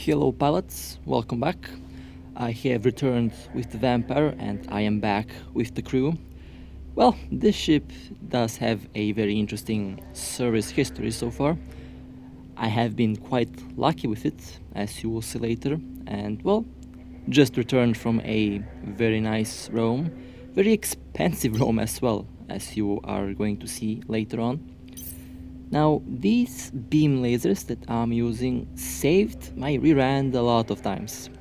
Hello pilots, welcome back. I have returned with the Vampire and I am back with the crew. Well, this ship does have a very interesting service history so far. I have been quite lucky with it, as you will see later, and well, just returned from a very nice roam, very expensive roam as well, as you are going to see later on. Now, these beam lasers that I'm using saved my rear end a lot of times.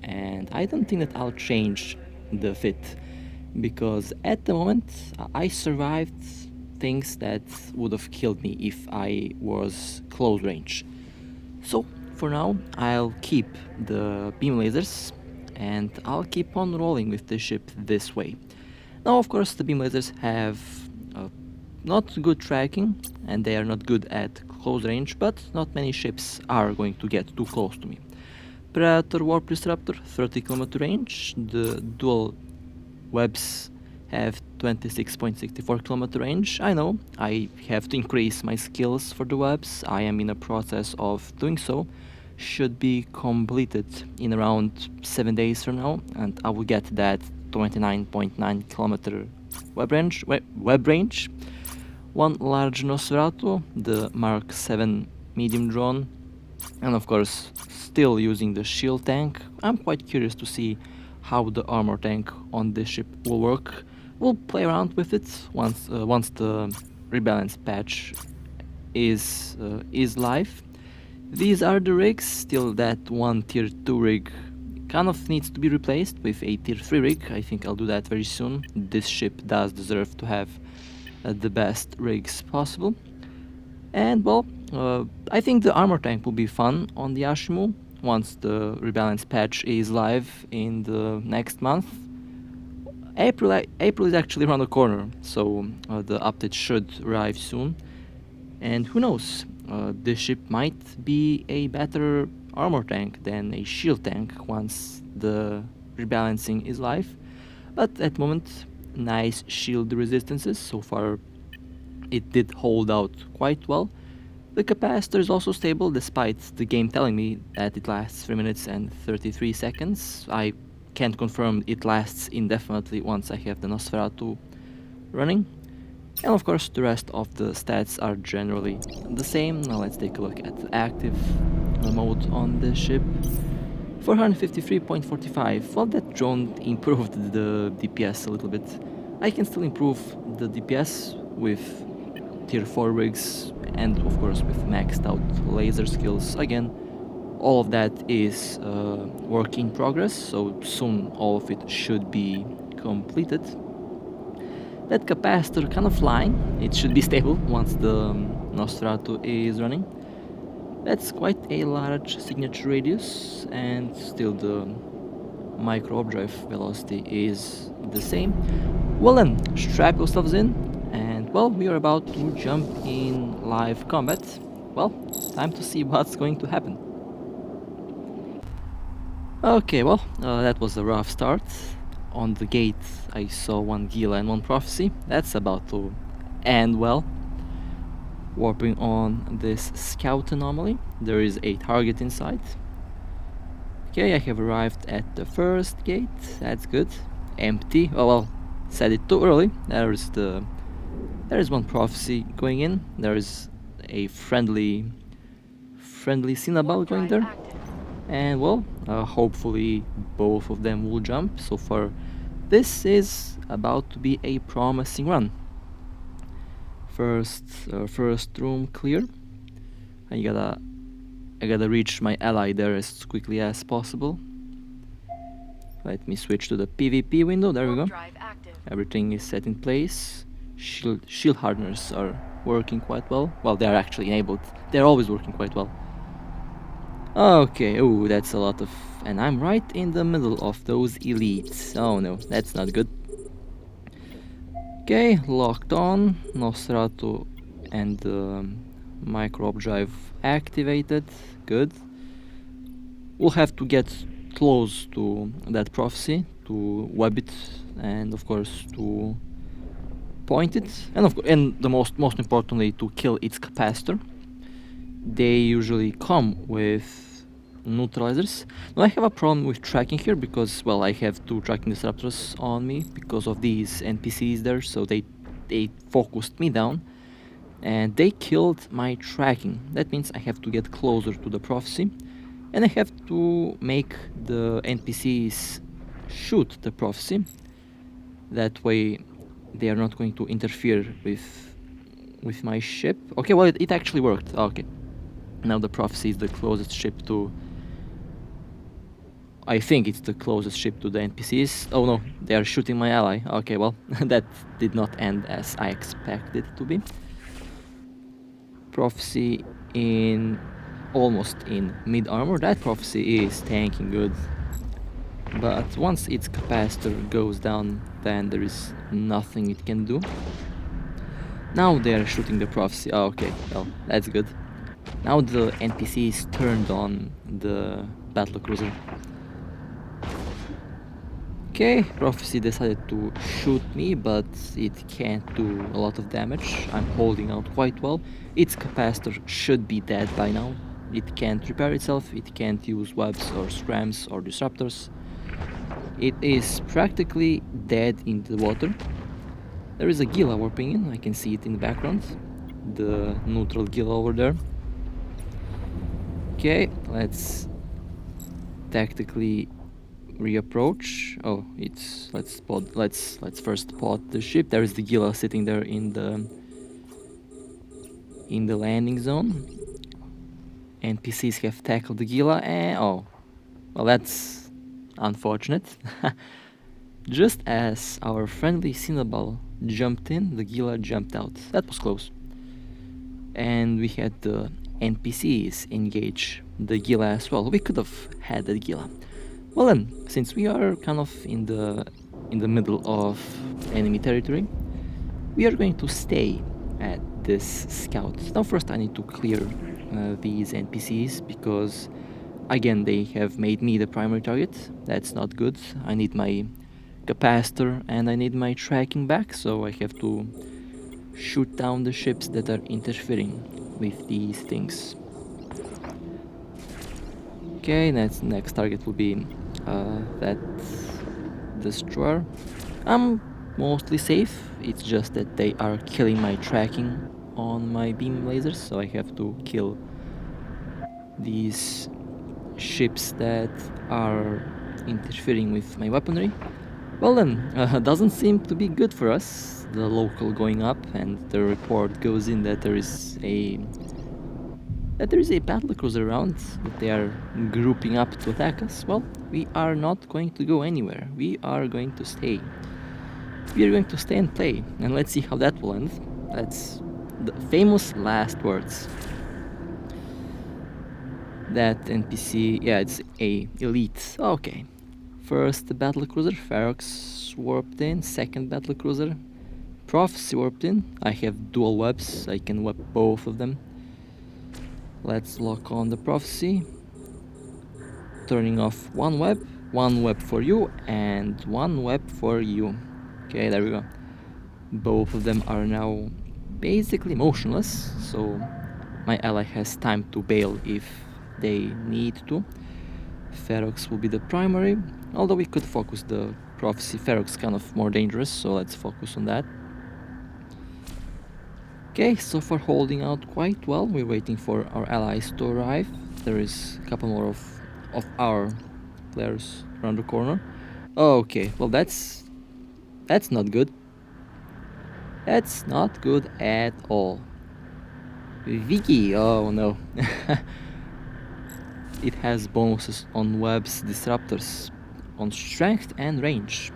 And I don't think that I'll change the fit, because at the moment I survived things that would have killed me if I was close range. So for now I'll keep the beam lasers and I'll keep on rolling with the ship this way. Now of course the beam lasers have not good tracking and they are not good at close range, but not many ships are going to get too close to me. Predator Warp Disruptor 30 km range, the dual webs have 26.64 km range. I know I have to increase my skills for the webs, I am in a process of doing so. Should be completed in around 7 days from now and I will get that 29.9 km web range. One large Nosferatu, the Mark 7 medium drone, and of course still using the shield tank. I'm quite curious to see how the armor tank on this ship will work. We'll play around with it once the rebalance patch is live. These are the rigs. Still that one tier 2 rig kind of needs to be replaced with a tier 3 rig. I think I'll do that very soon. This ship does deserve to have the best rigs possible. And well, I think the armor tank will be fun on the Ashimmu once the rebalance patch is live in the next month. April is actually around the corner, so the update should arrive soon. And who knows, this ship might be a better armor tank than a shield tank once the rebalancing is live. But at the moment, nice shield resistances. So far it did hold out quite well. The capacitor is also stable despite the game telling me that it lasts 3 minutes and 33 seconds. I can't confirm it lasts indefinitely once I have the Nosferatu running. And of course the rest of the stats are generally the same. Now let's take a look at the active mode on this ship. 453.45. Well, that drone improved the DPS a little bit. I can still improve the DPS with tier 4 rigs and of course with maxed out laser skills. Again, all of that is work in progress, so soon all of it should be completed. That capacitor kind of flying, it should be stable once the Nosferatu is running. That's quite a large signature radius, and still the micro updrive velocity is the same. Well then, strap yourselves in, and well, we are about to jump in live combat. Well, time to see what's going to happen. Okay, well, that was a rough start. On the gate I saw one Gila and one Prophecy. That's about to end well. Warping on this scout anomaly. There is a target inside. Okay, I have arrived at the first gate. That's good. Empty. Oh well, said it too early. There is one Prophecy going in. There is a friendly Cinnabal going there. And well, hopefully both of them will jump. So far, this is about to be a promising run. First room clear. I gotta reach my ally there as quickly as possible. Let me switch to the PvP window. There we go. Everything is set in place. Shield hardeners are working quite well. Well, they are actually enabled. They're always working quite well. Okay, oh, that's a lot of... and I'm right in the middle of those elites. Oh no, that's not good. Okay, locked on. Nosferatu and the micro drive activated. Good. We'll have to get close to that Prophecy to web it and of course to point it, and the most importantly to kill its capacitor. They usually come with neutralizers. Now I have a problem with tracking here because, well, I have 2 tracking disruptors on me because of these NPCs there, so they focused me down and they killed my tracking. That means I have to get closer to the prophecy and I have to make the NPCs shoot the prophecy. That way they are not going to interfere with my ship. Okay, well, it actually worked. Okay, now the prophecy is the closest ship to... I think it's the closest ship to the NPCs. Oh no, they are shooting my ally. Okay, well, that did not end as I expected it to be. Prophecy in... almost in mid-armor. That prophecy is tanking good. But once its capacitor goes down, then there is nothing it can do. Now they are shooting the prophecy. Oh, okay, well, that's good. Now the NPCs turned on the battlecruiser. Okay, prophecy decided to shoot me, but it can't do a lot of damage. I'm holding out quite well. Its capacitor should be dead by now. It can't repair itself, it can't use webs or scrams or disruptors. It is practically dead in the water. There is a Gila warping in, I can see it in the background. The neutral Gila over there. Okay, let's tactically reapproach. Oh, it's... let's first spot the ship. There is the Gila sitting there in the landing zone. NPCs have tackled the Gila and... oh, well, that's unfortunate. Just as our friendly Cinnabal jumped in, the Gila jumped out. That was close. And we had the NPCs engage the Gila as well. We could have had the Gila. Well then, since we are kind of in the middle of enemy territory, we are going to stay at this scout. Now first I need to clear these NPCs because again they have made me the primary target. That's not good. I need my capacitor and I need my tracking back, so I have to shoot down the ships that are interfering with these things. Okay, next target will be that destroyer. I'm mostly safe, it's just that they are killing my tracking on my beam lasers, so I have to kill these ships that are interfering with my weaponry. Well then, doesn't seem to be good for us. The local going up and the report goes in that there is a battlecruiser around, that they are grouping up to attack us. Well, we are not going to go anywhere. We are going to stay. We are going to stay and play, and let's see how that will end. That's the famous last words. That NPC, yeah, it's a elite. Okay. First battlecruiser, Ferox warped in. Second battlecruiser, Prophecy warped in. I have dual webs, I can web both of them. Let's lock on the Prophecy. Turning off one web for you, and one web for you. Okay, there we go. Both of them are now basically motionless, so my ally has time to bail if they need to. Ferox will be the primary, although we could focus the Prophecy. Ferox kind of more dangerous, so let's focus on that. Okay, so far holding out quite well. We're waiting for our allies to arrive. There is a couple more of our players around the corner. Okay, well that's not good. That's not good at all. Vicky, oh no. It has bonuses on webs, disruptors, on strength and range.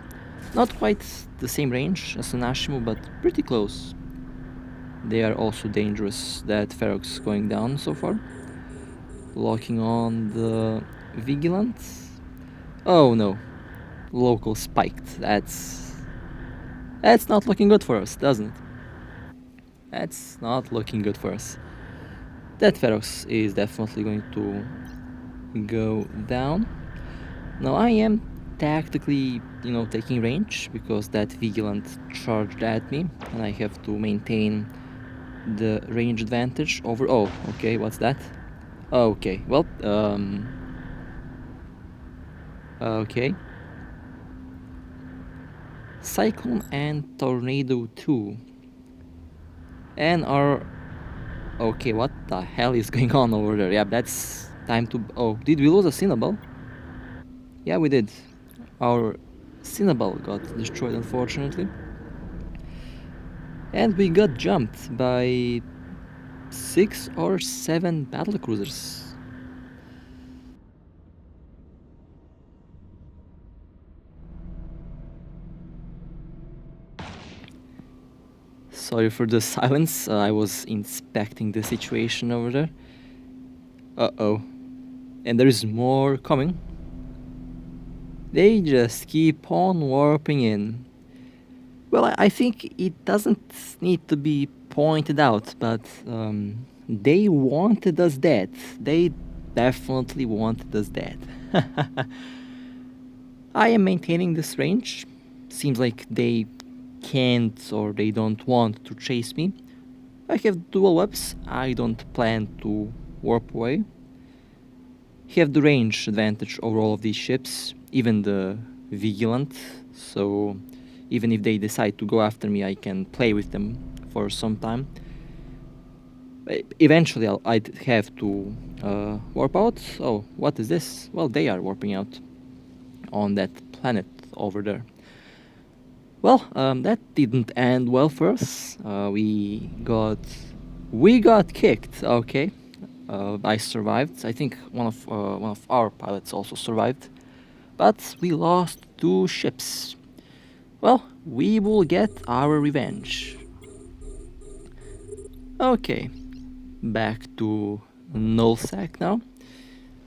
Not quite the same range as an Ashimmu, but pretty close. They are also dangerous. That Ferox going down so far. Locking on the Vigilant. Oh no. Local spiked. That's not looking good for us, doesn't it? That's not looking good for us. That Ferox is definitely going to go down. Now I am tactically, taking range because that Vigilant charged at me and I have to maintain the range advantage over... oh, okay, what's that? Okay, well, Okay. Cyclone and Tornado 2. And our... Okay, what the hell is going on over there? Yeah, that's time to... Oh, did we lose a Cinnaball? Yeah, we did. Our Cinnaball got destroyed, unfortunately. And we got jumped by 6 or 7 battle cruisers. Sorry for the silence, I was inspecting the situation over there. Uh-oh. And there is more coming. They just keep on warping in. Well, I think it doesn't need to be pointed out, but they wanted us dead. They definitely wanted us dead. I am maintaining this range. Seems like they can't or they don't want to chase me. I have dual webs. I don't plan to warp away. Have the range advantage over all of these ships, even the Vigilant, so even if they decide to go after me, I can play with them for some time. Eventually I'd have to warp out. Oh, what is this? Well, they are warping out on that planet over there. Well, that didn't end well for us. We got kicked. Okay, I survived. I think one of our pilots also survived, but we lost 2 ships. Well, we will get our revenge. Okay, back to Nullsack now.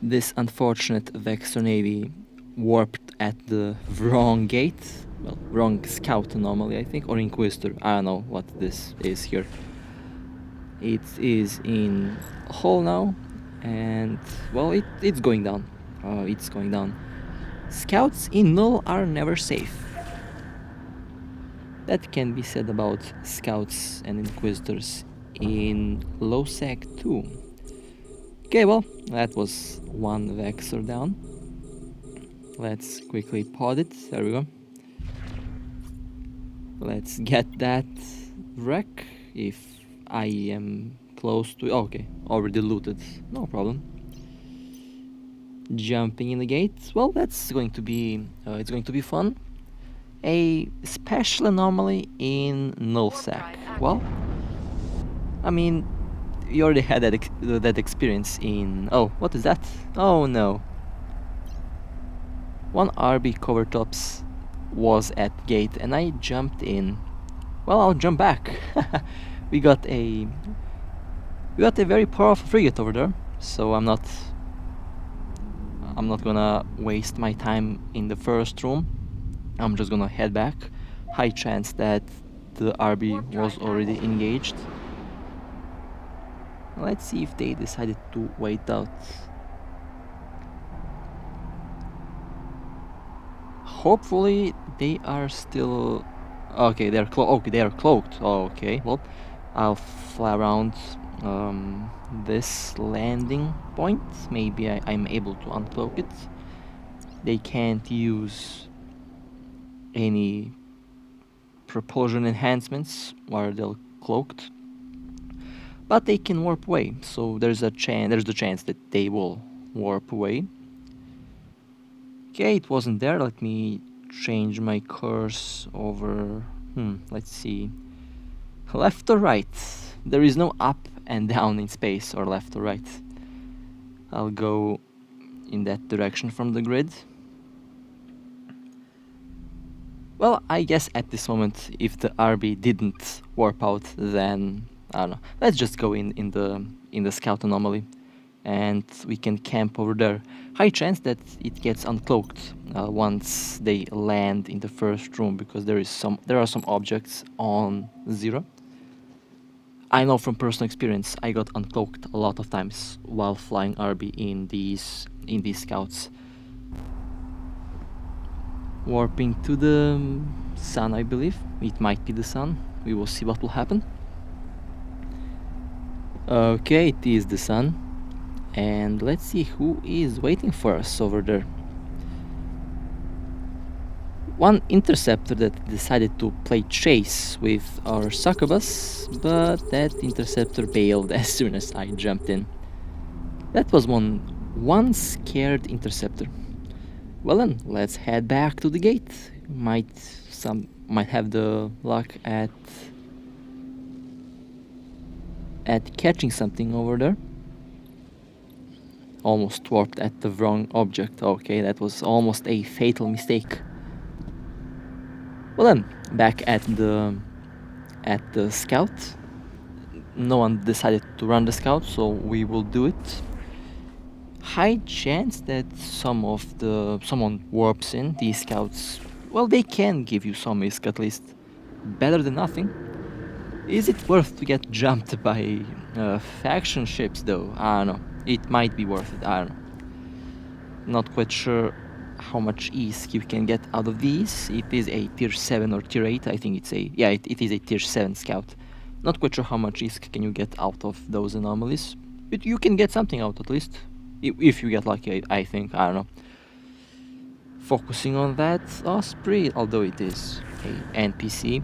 This unfortunate Vexor Navy warped at the wrong gate. Well, wrong scout anomaly, I think, or Inquisitor. I don't know what this is here. It is in Hull now, and well, it's going down. It's going down. Scouts in Null are never safe. That can be said about scouts and inquisitors in Lowsec too. Okay, well, that was 1 Vexor down. Let's quickly pod it. There we go. Let's get that wreck if I am close to... okay, already looted. No problem. Jumping in the gate. Well, that's going to be... it's going to be fun. A special anomaly in Nullsack. Well, I mean, you already had that experience in... oh, what is that? Oh no. 1 RB covertops was at gate and I jumped in. Well, I'll jump back. we got a very powerful frigate over there, so I'm not gonna waste my time in the first room. I'm just gonna head back. High chance that the RB was already engaged. Let's see if they decided to wait out. Hopefully they are still... okay, they are cloaked. Okay, well, I'll fly around this landing point. Maybe I'm able to uncloak it. They can't use any propulsion enhancements while they're cloaked, but they can warp away, so there's the chance that they will warp away. Okay, it wasn't there. Let me change my course over... let's see. Left or right? There is no up and down in space, or left or right. I'll go in that direction from the grid. Well, I guess at this moment, if the RB didn't warp out, then I don't know. Let's just go in the scout anomaly, and we can camp over there. High chance that it gets uncloaked once they land in the first room, because there are some objects on 0. I know from personal experience, I got uncloaked a lot of times while flying RB in these scouts. Warping to the sun, I believe. It might be the sun. We will see what will happen. Okay, it is the sun. And let's see who is waiting for us over there. one interceptor that decided to play chase with our succubus, but that interceptor bailed as soon as I jumped in. That was one scared interceptor. Well then, let's head back to the gate. Might have the luck at catching something over there. Almost warped at the wrong object. Okay, that was almost a fatal mistake. Well then, back at the scout. No one decided to run the scout, so we will do it. High chance that someone warps in. These scouts, well, they can give you some risk at least. Better than nothing. Is it worth to get jumped by faction ships though? I don't know. It might be worth it, I don't know. Not quite sure how much ESC you can get out of these. It is a tier 7 or tier 8. I think it's it is a tier 7 scout. Not quite sure how much ESC can you get out of those anomalies. But you can get something out at least. If you get lucky, I think. I don't know. Focusing on that Osprey, although it is a NPC.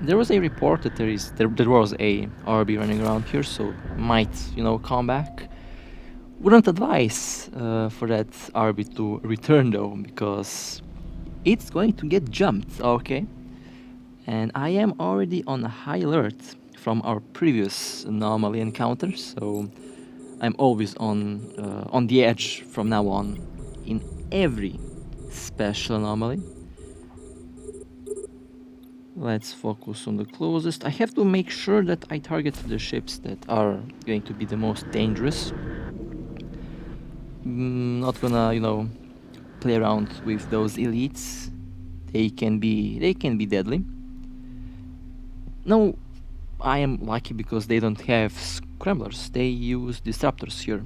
There was a report that there was a RB running around here, so might, come back. Wouldn't advise for that RB to return though, because it's going to get jumped, okay? And I am already on a high alert from our previous anomaly encounter, so I'm always on the edge from now on in every special anomaly. Let's focus on the closest. I have to make sure that I target the ships that are going to be the most dangerous. Not gonna, play around with those elites. They can be deadly. No, I am lucky because they don't have scramblers. They use disruptors here.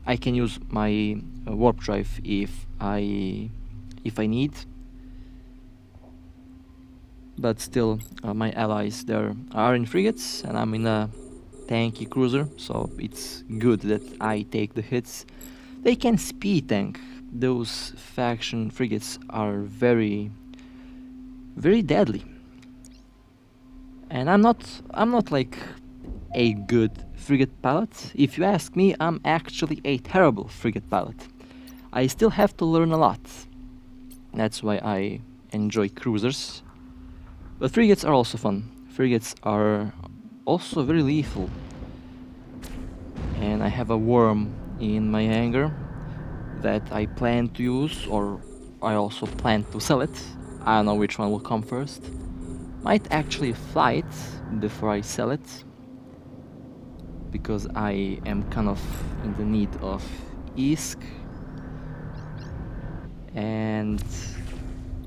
I can use my warp drive if I need. But still, my allies there are in frigates, and I'm in a tanky cruiser, so it's good that I take the hits. They can speed tank. Those faction frigates are very, very deadly. And I'm not like a good frigate pilot. If you ask me, I'm actually a terrible frigate pilot. I still have to learn a lot. That's why I enjoy cruisers. But frigates are also fun. Frigates are also very lethal. And I have a worm in my hangar that I plan to use, or I also plan to sell it. I don't know which one will come first. Might actually fly it before I sell it, because I am kind of in the need of ESC. And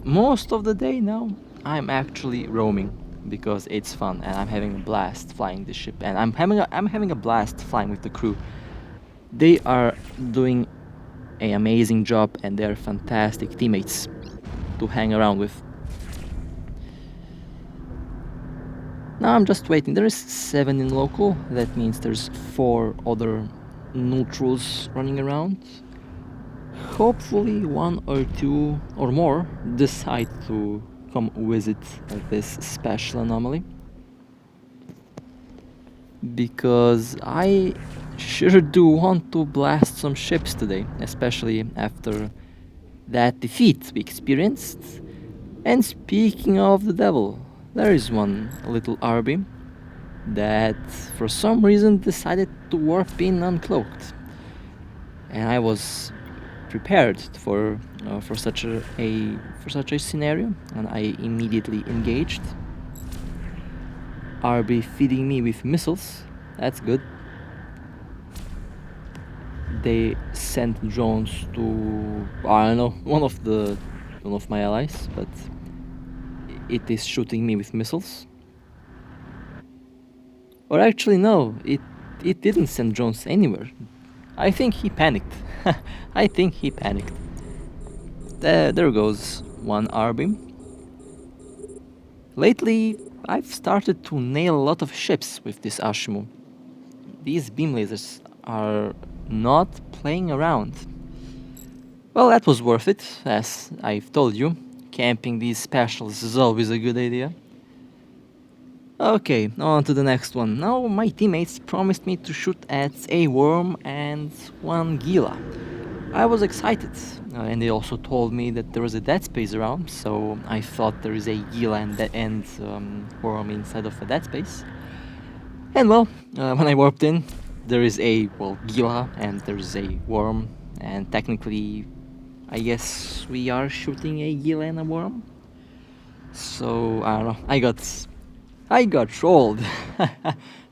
most of the day now I'm actually roaming because it's fun and I'm having a blast flying the ship, and I'm having a blast flying with the crew. They are doing an amazing job and they're fantastic teammates to hang around with. Now I'm just waiting. There is 7 in local. That means there's 4 other neutrals running around. Hopefully 1 or 2 or more decide to come visit this special anomaly, because I sure do want to blast some ships today, especially after that defeat we experienced. And speaking of the devil, there is one little RB that for some reason decided to warp in uncloaked, and I was prepared for such a scenario, and I immediately engaged. RB feeding me with missiles. That's good. They sent drones to, I don't know, one of my allies, but it is shooting me with missiles. Or actually no, it didn't send drones anywhere. I think he panicked. I think he panicked. There goes one RB. Lately, I've started to nail a lot of ships with this Ashimmu. These beam lasers are not playing around. Well, that was worth it, as I've told you. camping these specials is always a good idea. Okay, on to the next one. Now my teammates promised me to shoot at a worm and one Gila. I was excited, and they also told me that there was a dead space around, so I thought there is a Gila and worm inside of a dead space. And well, when I warped in, there is a, well, Gila and there's a worm, and technically, I guess we are shooting a Gila and a worm. So, I don't know, I got trolled.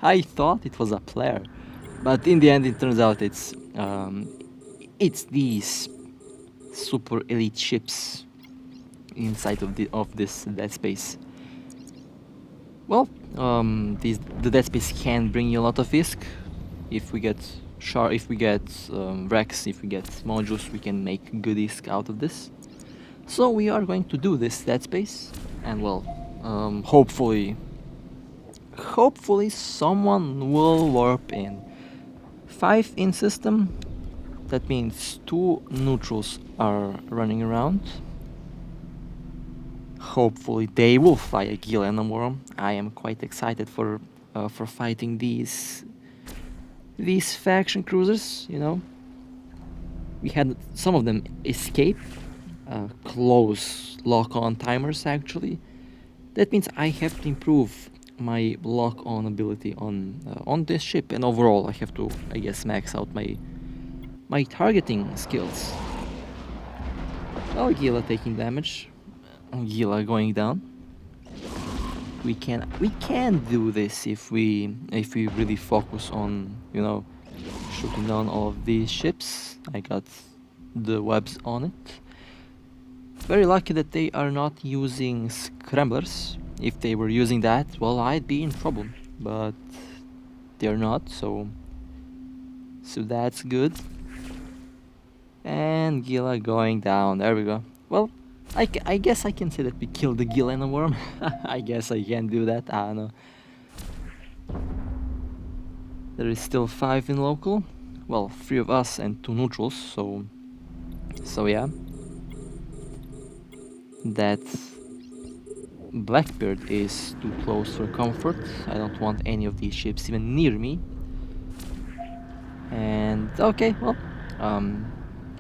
I thought it was a player, but in the end it turns out it's these super elite ships inside of this dead space. Well, the dead space can bring you a lot of risk. If we get wrecks, if we get modules, we can make good risk out of this. So we are going to do this dead space, and well, hopefully someone will warp in. 5 in system. That means 2 neutrals are running around. Hopefully they will fly a Gila and a worm. I am quite excited for fighting these faction cruisers. You know, we had some of them escape close lock-on timers actually. That means I have to improve my lock-on ability on this ship, and overall I have to, I guess, max out my targeting skills. Oh, Gila taking damage. Gila going down. We can do this if we really focus on, you know, shooting down all of these ships. I got the webs on it. Very lucky that they are not using scramblers. If they were using that, well, I'd be in trouble. But they're not, so that's good. And Gila going down. There we go. Well, I guess I can say that we killed the Gila and a worm. I guess I can do that. I don't know. There is still 5 in local. Well, 3 of us and 2 neutrals. So yeah. That Blackbeard is too close for comfort. I don't want any of these ships even near me. And okay, well,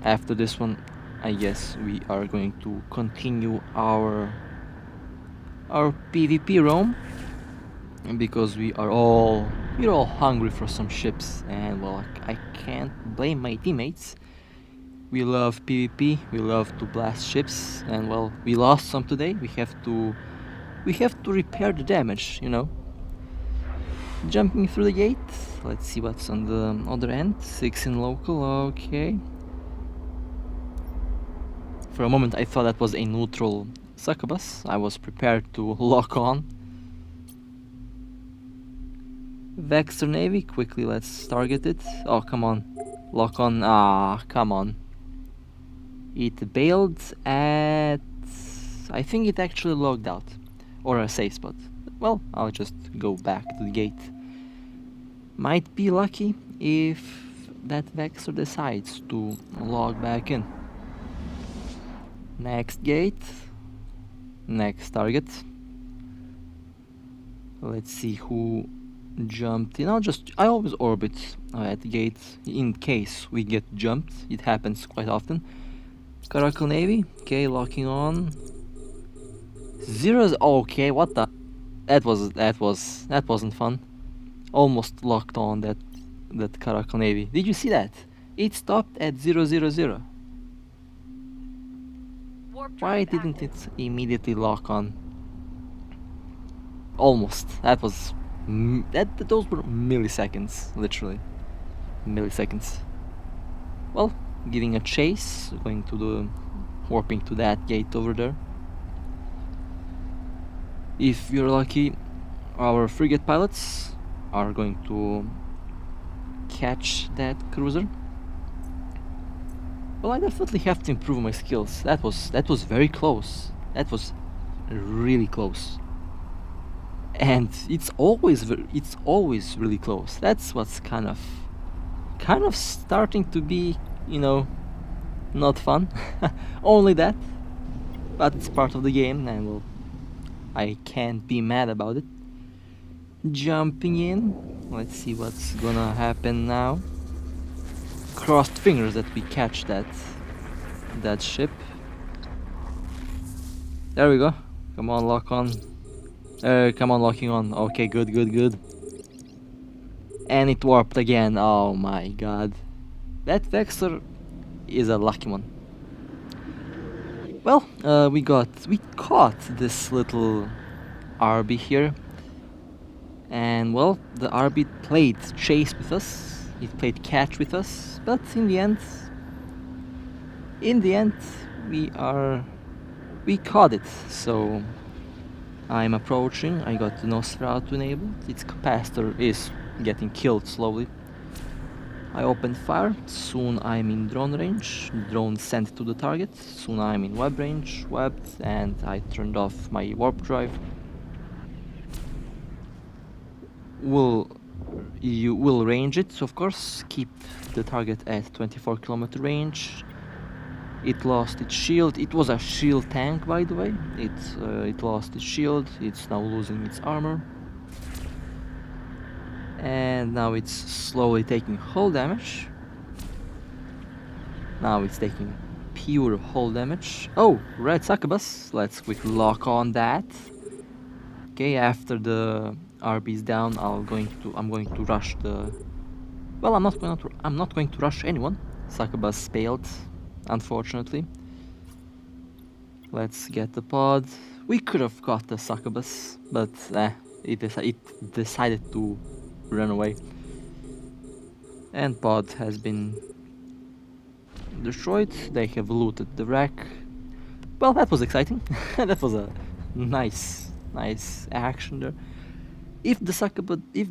after this one, I guess we are going to continue our PvP roam, because we're all hungry for some ships, and well, I can't blame my teammates. We love PvP, we love to blast ships, and well, we lost some today. We have to repair the damage, you know. Jumping through the gate. Let's see what's on the other end. 6 in local, okay. For a moment I thought that was a neutral succubus. I was prepared to lock on. Vexor Navy, quickly let's target it. Oh, come on. Lock on. Ah, come on. It bailed at... I think it actually logged out. Or a safe spot. Well, I'll just go back to the gate. Might be lucky if that Vexor decides to log back in. Next gate. Next target. Let's see who jumped in. I always orbit at the gate in case we get jumped. It happens quite often. Caracal Navy. Okay, locking on. Zeros. Okay, what the? That wasn't fun. Almost locked on that Caracal Navy. Did you see that? It stopped at 000. Why didn't it immediately lock on? Almost. Those were milliseconds, literally. Milliseconds. Well, giving a chase, warping to that gate over there. If you're lucky, our frigate pilots are going to catch that cruiser. Well, I definitely have to improve my skills. That was very close. That was really close. And it's always really close. That's what's kind of starting to be, you know, not fun. Only that. but it's part of the game, and well, I can't be mad about it. Jumping in, let's see what's gonna happen now. Crossed fingers that we catch that ship. There we go. Come on, lock on. Come on, locking on. Okay, good, good, good. And it warped again. Oh my god. That Vexor is a lucky one. Well, we caught this little RB here. And well, the RB played chase with us. It played catch with us. But in the end, we caught it. So I'm approaching. I got the Nosferatu enabled. Its capacitor is getting killed slowly. I opened fire. Soon I'm in drone range. Drone sent to the target. Soon I'm in web range. Webbed, and I turned off my warp drive. You will range it, of course. Keep the target at 24 kilometer range. It lost its shield. It was a shield tank, by the way. It lost its shield. It's now losing its armor. And now it's slowly taking hull damage. Now it's taking pure hull damage. Oh, red succubus. Let's quickly lock on that. Okay, after the RB is down, I'm going to rush the. Well, I'm not going to rush anyone. Succubus failed, unfortunately. Let's get the pod. We could have got the succubus, but it decided to run away. And pod has been destroyed. They have looted the wreck. Well, that was exciting. That was a nice action there. If the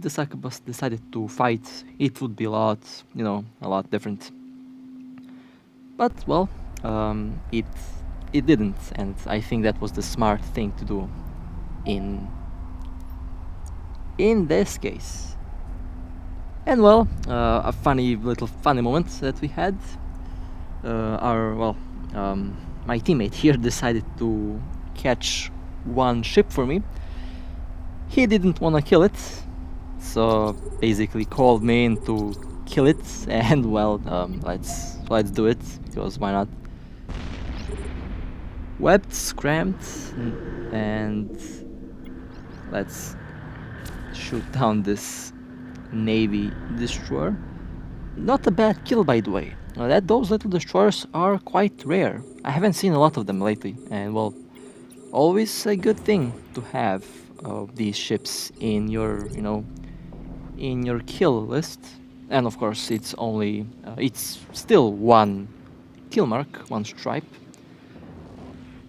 succubus decided to fight, it would be a lot different. But well, it didn't, and I think that was the smart thing to do in this case. And well, a funny moment that we had. My teammate here decided to catch one ship for me. He didn't want to kill it, so basically called me in to kill it. And well, let's do it, because why not? Webbed, scrammed, and let's shoot down this Navy destroyer. Not a bad kill, by the way. Those little destroyers are quite rare. I haven't seen a lot of them lately, and well, always a good thing to have these ships in your kill list. And of course, it's still one kill mark, one stripe.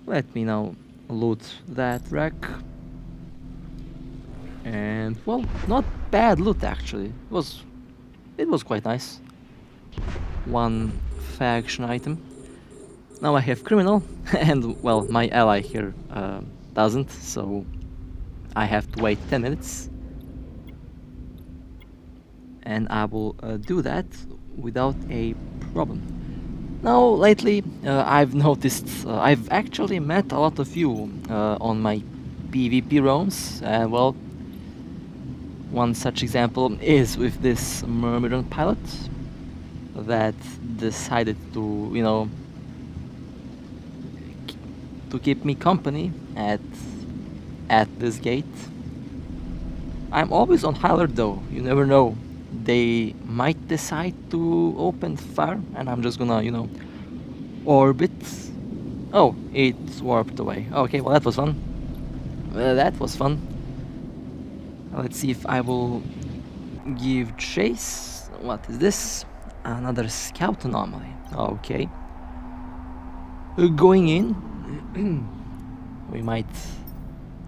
Let me now loot that wreck. And well, not bad loot actually. It was quite nice. One faction item. Now I have criminal, and well, my ally here doesn't, so I have to wait 10 minutes. And I will do that without a problem. Now, lately, I've noticed I've actually met a lot of you on my PvP roams. Well, one such example is with this Myrmidon pilot that decided to, to keep me company at this gate. I'm always on high alert though, you never know. They might decide to open fire and I'm just gonna, orbit. Oh, it warped away. Okay, well that was fun. Let's see if I will give chase. What is this? Another scout anomaly. Okay. Going in. We might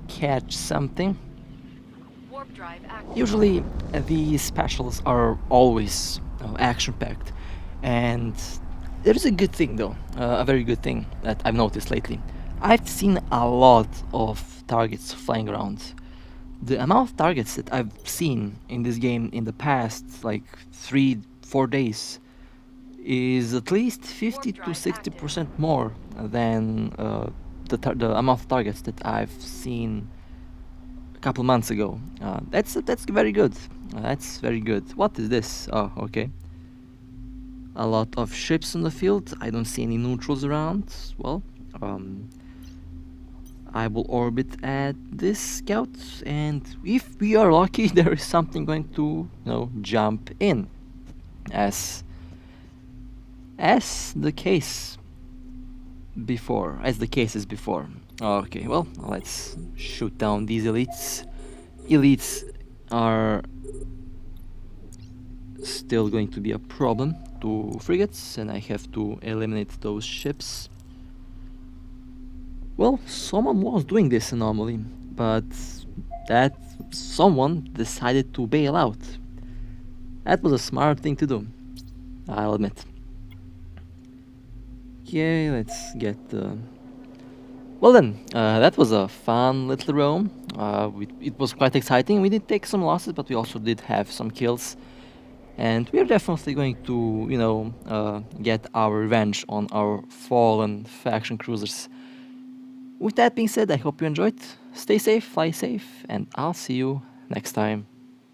catch something. Warp drive active. Usually these specials are always action-packed, and there's a good thing though, a very good thing that I've noticed lately. I've seen a lot of targets flying around. The amount of targets that I've seen in this game in the past like 3-4 days is at least 50 to 60% more than the amount of targets that I've seen a couple months ago. That's very good. That's very good. What is this? Oh, okay. A lot of ships in the field. I don't see any neutrals around. Well, I will orbit at this scout, and if we are lucky, there is something going to, jump in, as the case as the case is before. Okay, well, let's shoot down these elites. Elites are still going to be a problem to frigates, and I have to eliminate those ships. Well, someone was doing this anomaly, but that someone decided to bail out. That was a smart thing to do, I'll admit. Okay, let's get Well then, that was a fun little roam. It was quite exciting. We did take some losses, but we also did have some kills. And we're definitely going to, get our revenge on our fallen faction cruisers. With that being said, I hope you enjoyed. Stay safe, fly safe, and I'll see you next time.